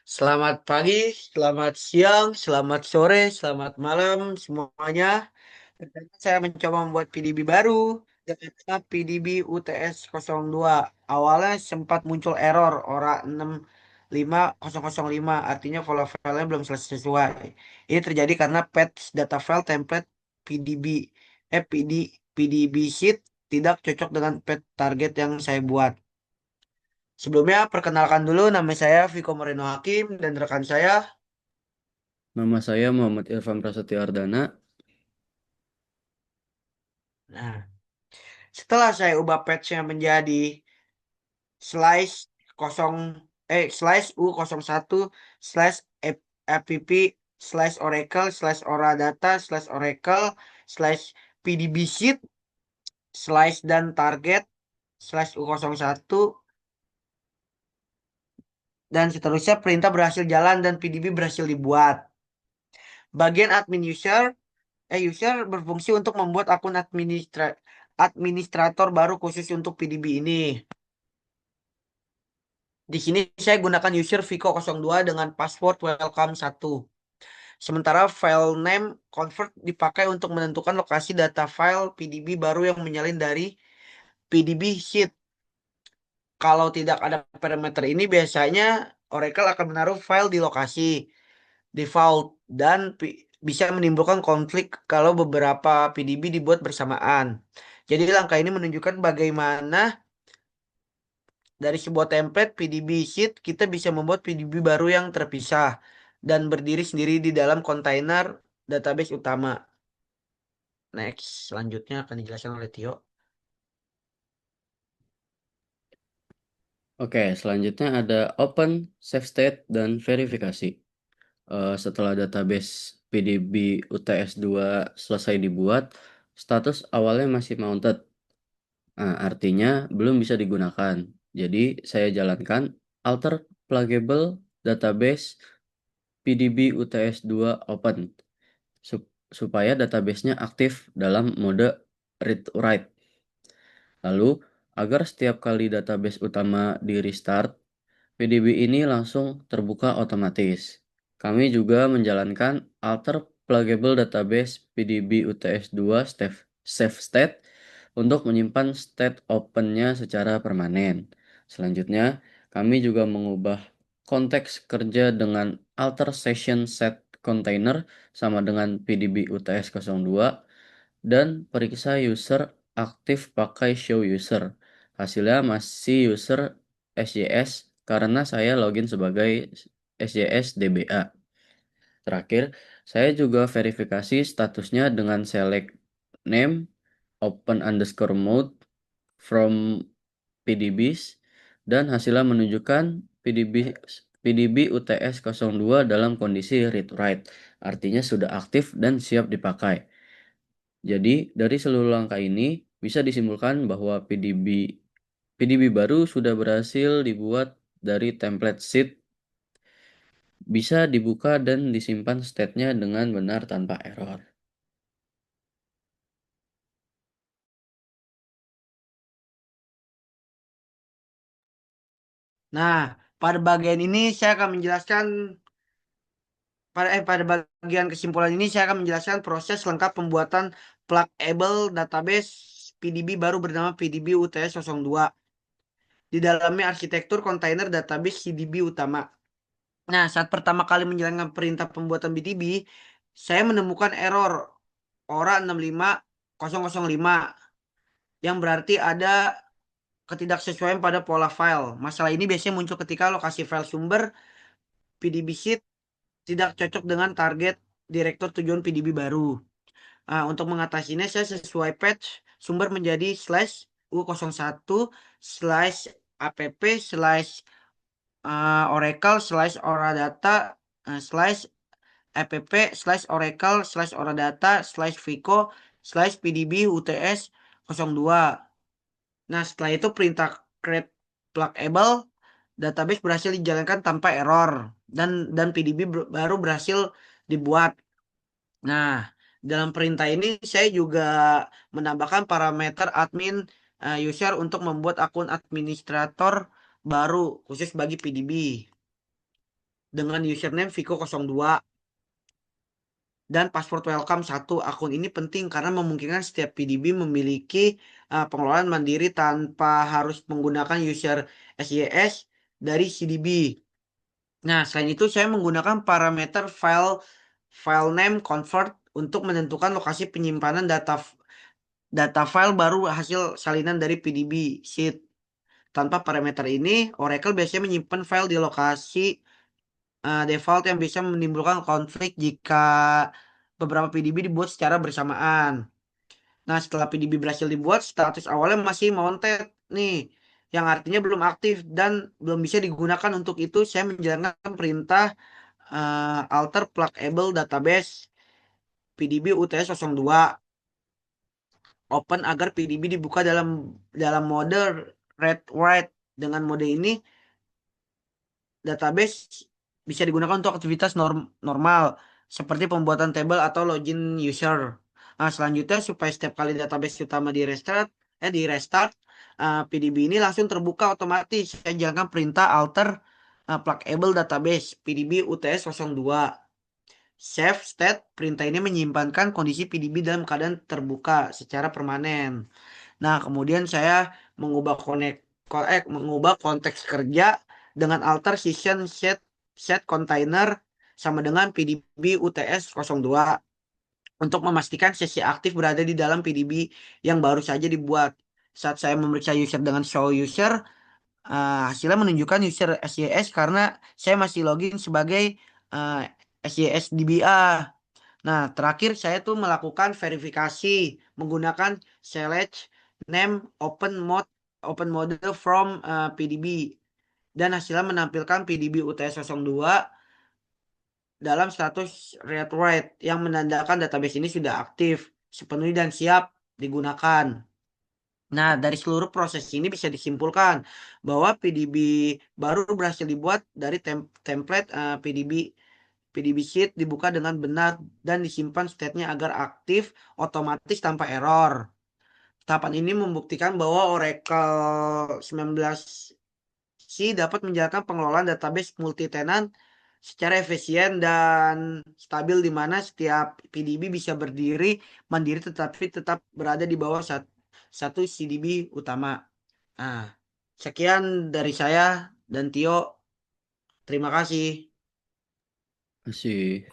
Selamat pagi, selamat siang, selamat sore, selamat malam semuanya. Ternyata saya mencoba membuat PDB baru dengan PDB UTS 02. Awalnya sempat muncul error ORA 65005, artinya kalau filenya belum selesai sesuai. Ini terjadi karena patch data file template PDB PDB sheet tidak cocok dengan patch target yang saya buat. Sebelumnya, perkenalkan dulu, nama saya Viko Moreno Hakim dan rekan saya. Nama saya Muhammad Irfan Prasetyo Ardana. Nah, setelah saya ubah patch-nya menjadi slice kosong slice U01 slash app slash oracle slash oradata slash oracle slash pdb sheet slice dan target slash U01 dan seterusnya, perintah berhasil jalan dan pdb berhasil dibuat. Bagian admin user berfungsi untuk membuat akun administrator baru khusus untuk PDB ini. Di sini saya gunakan user Vico02 dengan password welcome 1. Sementara file name convert dipakai untuk menentukan lokasi data file PDB baru yang menyalin dari PDB sheet. Kalau tidak ada parameter ini, biasanya Oracle akan menaruh file di lokasi default dan bisa menimbulkan konflik kalau beberapa PDB dibuat bersamaan. Jadi langkah ini menunjukkan bagaimana dari sebuah template PDB sheet kita bisa membuat PDB baru yang terpisah dan berdiri sendiri di dalam kontainer database utama. Next, selanjutnya akan dijelaskan oleh Tio. Oke, selanjutnya ada open, save state, dan verifikasi. Setelah database PDB UTS-2 selesai dibuat, status awalnya masih mounted. Nah, artinya belum bisa digunakan. Jadi, saya jalankan alter pluggable database PDB UTS-2 open supaya databasenya aktif dalam mode read-write. Lalu, agar setiap kali database utama di restart, PDB ini langsung terbuka otomatis. Kami juga menjalankan alter pluggable database PDB UTS-2 save state untuk menyimpan state open-nya secara permanen. Selanjutnya, kami juga mengubah konteks kerja dengan alter session set container sama dengan PDB UTS-02 dan periksa user aktif pakai show user. Hasilnya masih user SYS karena saya login sebagai SYS DBA. Terakhir, saya juga verifikasi statusnya dengan select name open underscore mode from PDBs dan hasilnya menunjukkan PDB UTS-02 dalam kondisi read write. Artinya sudah aktif dan siap dipakai. Jadi, dari seluruh langkah ini bisa disimpulkan bahwa PDB baru sudah berhasil dibuat dari template sheet, bisa dibuka dan disimpan state-nya dengan benar tanpa error. Nah, pada bagian ini saya akan menjelaskan pada bagian kesimpulan ini saya akan menjelaskan proses lengkap pembuatan pluggable database PDB baru bernama PDB UTS-02 di dalamnya arsitektur kontainer database CDB utama. Nah, saat pertama kali menjalankan perintah pembuatan BDB, saya menemukan error ORA 65005 yang berarti ada ketidaksesuaian pada pola file. Masalah ini biasanya muncul ketika lokasi file sumber PDB sheet tidak cocok dengan target direktur tujuan PDB baru. Untuk mengatasinya, saya sesuai patch sumber menjadi slash U01 slash app slash oracle slash oradata slash app slash oracle slash oradata slash vico slash pdb uts 02. Nah, setelah itu perintah create pluggable database berhasil dijalankan tanpa error dan PDB baru berhasil dibuat. Nah, dalam perintah ini saya juga menambahkan parameter admin user untuk membuat akun administrator baru khusus bagi PDB. dengan username Viko02 dan password welcome satu. Akun ini penting karena memungkinkan setiap PDB memiliki pengelolaan mandiri tanpa harus menggunakan user SYS dari CDB. Nah, selain itu saya menggunakan parameter file name convert untuk menentukan lokasi penyimpanan data file baru hasil salinan dari PDB sheet. Tanpa parameter ini, Oracle biasanya menyimpan file di lokasi default yang bisa menimbulkan konflik jika beberapa PDB dibuat secara bersamaan. Nah, setelah PDB berhasil dibuat, status awalnya masih mounted nih, yang artinya belum aktif dan belum bisa digunakan. Untuk itu, saya menjalankan perintah alter pluggable database PDB UTS-02 open agar PDB dibuka dalam dalam mode read write. Dengan mode ini, database bisa digunakan untuk aktivitas normal seperti pembuatan table atau login user. Nah, selanjutnya supaya setiap kali database utama di restart, PDB ini langsung terbuka otomatis. Saya jalankan perintah alter pluggable database PDB UTS-02. Save state, perintah ini menyimpankan kondisi PDB dalam keadaan terbuka secara permanen. Nah, kemudian saya mengubah konteks kerja dengan alter session set container sama dengan PDB UTS-02 untuk memastikan sesi aktif berada di dalam PDB yang baru saja dibuat. Saat saya memeriksa user dengan show user, hasilnya menunjukkan user SYS karena saya masih login sebagai uh, SYS DBA. Nah, terakhir saya tuh melakukan verifikasi menggunakan select name open mode from PDB dan hasilnya menampilkan PDB UTS-02 dalam status read write yang menandakan database ini sudah aktif sepenuhnya dan siap digunakan. Nah, dari seluruh proses ini bisa disimpulkan bahwa PDB baru berhasil dibuat dari template PDB sheet dibuka dengan benar dan disimpan state-nya agar aktif otomatis tanpa error. Tahapan ini membuktikan bahwa Oracle 19 C dapat menjalankan pengelolaan database multi-tenant secara efisien dan stabil di mana setiap PDB bisa berdiri mandiri tetapi tetap berada di bawah satu CDB utama. Nah, sekian dari saya dan Tio. Terima kasih. Masih